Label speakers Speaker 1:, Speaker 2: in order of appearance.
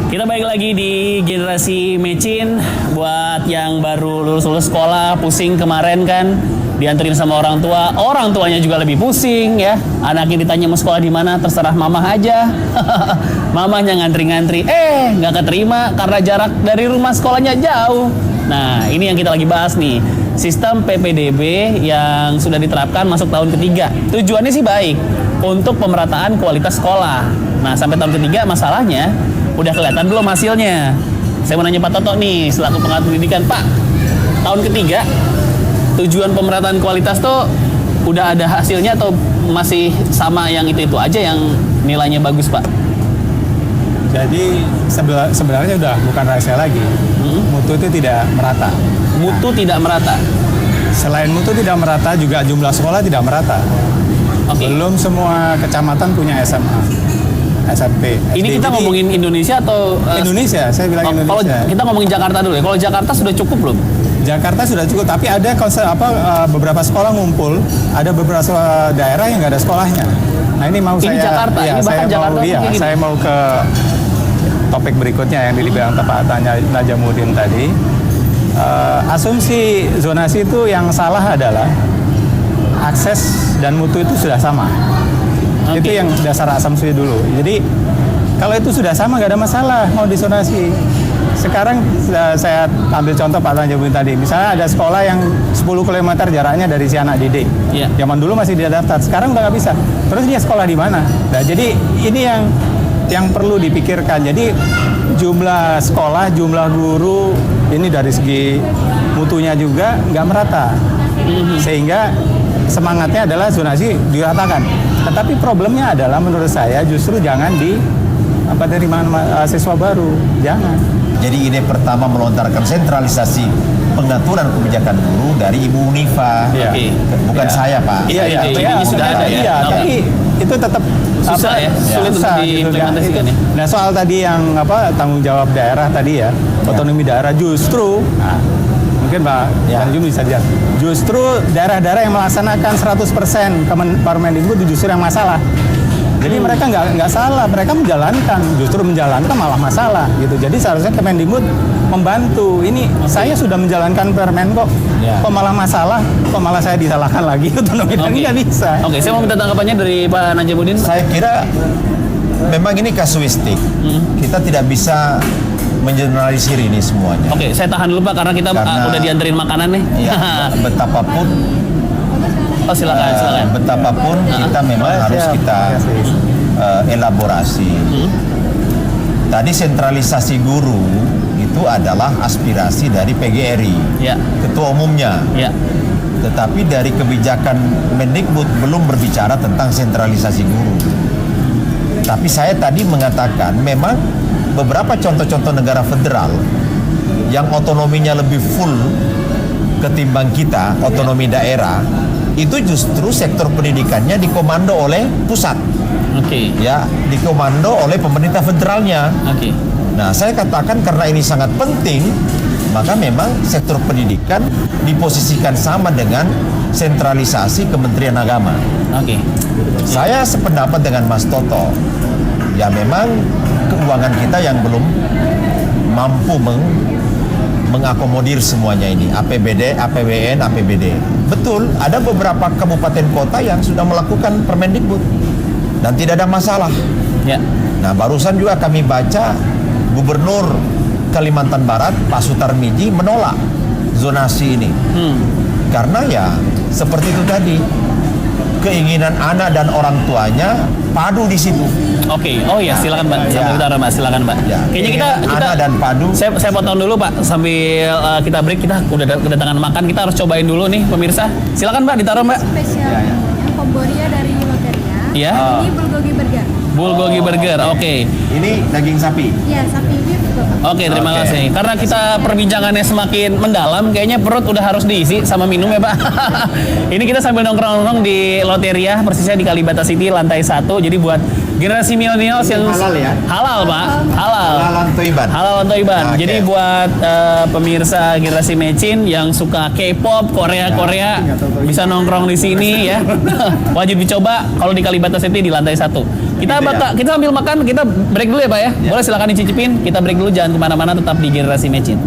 Speaker 1: Kita balik lagi di generasi mecin. Buat yang baru lulus sekolah, pusing kemarin kan, dianterin sama orang tua. Orang tuanya juga lebih pusing ya. Anaknya ditanya mau sekolah di mana, terserah mamah aja. Mamahnya ngantri-ngantri, nggak keterima karena jarak dari rumah sekolahnya jauh. Nah, ini yang kita lagi bahas nih. Sistem PPDB yang sudah diterapkan masuk tahun ketiga. Tujuannya sih baik untuk pemerataan kualitas sekolah. Nah, sampai tahun ketiga masalahnya udah kelihatan belum hasilnya? Saya mau nanya Pak Toto nih, selaku pengatur pendidikan. Pak, tahun ketiga, tujuan pemerataan kualitas tuh udah ada hasilnya atau masih sama yang itu-itu aja yang nilainya bagus, Pak?
Speaker 2: Jadi sebenarnya udah bukan rahasia lagi. Mutu itu tidak merata.
Speaker 1: Mutu tidak merata?
Speaker 2: Selain mutu tidak merata, juga jumlah sekolah tidak merata. Belum semua kecamatan punya SMA. SMP.
Speaker 1: Ini kita ngomongin Indonesia atau
Speaker 2: Indonesia? Saya bilang Indonesia.
Speaker 1: Kalau kita ngomongin Jakarta dulu ya. Kalau Jakarta sudah cukup belum?
Speaker 2: Jakarta sudah cukup, tapi ada beberapa sekolah ngumpul, ada beberapa daerah yang nggak ada sekolahnya. Nah ini mau
Speaker 1: ini
Speaker 2: saya,
Speaker 1: Jakarta,
Speaker 2: ya,
Speaker 1: ini bahkan Jakarta
Speaker 2: saya mau ke topik berikutnya yang dibilang Pak Najamuddin tadi. Asumsi zonasi itu yang salah adalah akses dan mutu itu sudah sama. Itu yang dasar asumsi dulu. Jadi kalau itu sudah sama nggak ada masalah mau disonasi. Sekarang saya ambil contoh Pak Najamuddin tadi. Misalnya ada sekolah yang 10 km jaraknya dari si anak didik. Zaman dulu masih dia daftar, sekarang udah nggak bisa. Terus dia sekolah di mana? Nah, jadi ini yang perlu dipikirkan. Jadi jumlah sekolah, jumlah guru ini dari segi mutunya juga nggak merata. Sehingga semangatnya adalah zonasi diratakan. Tetapi problemnya adalah menurut saya justru jangan dari siswa baru, jangan.
Speaker 3: Jadi ide pertama melontarkan sentralisasi pengaturan kebijakan guru dari Ibu Unifa, bukan saya Pak.
Speaker 1: Ini sudah ada ya.
Speaker 2: Tapi itu tetap
Speaker 1: susah ya, sulit untuk diimplementasikan ya.
Speaker 2: Nah soal tadi yang tanggung jawab daerah tadi ya, otonomi daerah justru. Mungkin Pak Tanjung bisa lihat. Justru daerah-daerah yang melaksanakan 100% Permendikbud justru yang masalah. Jadi mereka nggak salah, mereka justru menjalankan malah masalah gitu. Jadi seharusnya Kemendikbud membantu. Ini saya sudah menjalankan Permen kok, kok malah masalah, kok malah saya disalahkan lagi. Otonomi nggak bisa.
Speaker 1: Saya mau minta tanggapannya dari Pak Najamuddin.
Speaker 3: Saya kira memang ini kasuistik. Kita tidak bisa mengeneralisir ini semuanya.
Speaker 1: Saya tahan dulu Pak karena kita udah dianterin makanan nih.
Speaker 3: Betapapun
Speaker 1: silakan.
Speaker 3: Betapapun kita memang harus kita elaborasi. Tadi sentralisasi guru itu adalah aspirasi dari PGRI, ketua umumnya. Tetapi dari kebijakan Mendikbud belum berbicara tentang sentralisasi guru. Tapi saya tadi mengatakan memang beberapa contoh-contoh negara federal yang otonominya lebih full ketimbang kita, otonomi daerah, itu justru sektor pendidikannya dikomando oleh pusat. Dikomando oleh pemerintah federalnya. Nah, saya katakan karena ini sangat penting, maka memang sektor pendidikan diposisikan sama dengan sentralisasi Kementerian Agama. Saya sependapat dengan Mas Toto. Ya memang keuangan kita yang belum mampu mengakomodir semuanya ini, APBD, APBN, APBD. Betul, ada beberapa kabupaten kota yang sudah melakukan Permendikbud dan tidak ada masalah. Nah, barusan juga kami baca Gubernur Kalimantan Barat, Pak Sutarmiji, menolak zonasi ini. Karena ya seperti itu tadi, keinginan anak dan orang tuanya padu di situ.
Speaker 1: Silakan Pak. Silakan Pak. Kayaknya kita
Speaker 3: anak dan padu.
Speaker 1: Saya potong dulu Pak sambil kita break. Kita udah kedatangan makan. Kita harus cobain dulu nih pemirsa. Silakan Mbak, ditaruh Mbak.
Speaker 4: Spesial Komboria dari Loteria. Ini bulgogi burger.
Speaker 1: Bulgogi burger.
Speaker 3: Ini daging sapi.
Speaker 4: Iya, sapi beef.
Speaker 1: Terima kasih. Karena kita perbincangannya semakin mendalam, kayaknya perut udah harus diisi sama minum ya Pak. Ini kita sambil nongkrong-nongkrong di Loteria, persisnya di Kalibata City, lantai 1. Jadi buat generasi milenial yang
Speaker 3: halal ya?
Speaker 1: Halal, Pak. Halal.
Speaker 3: Halalan Toiban.
Speaker 1: Halal Toiban.
Speaker 3: Oke.
Speaker 1: Jadi buat pemirsa generasi Mecin yang suka K-pop, Korea bisa nongkrong di sini ya. Wajib dicoba kalau di Kalibata City di lantai 1. Kita
Speaker 3: Gitu ya?
Speaker 1: kita sambil makan, kita break dulu ya, Pak ya. Boleh silakan dicicipin. Kita break dulu, jangan kemana-mana, tetap di generasi Mecin.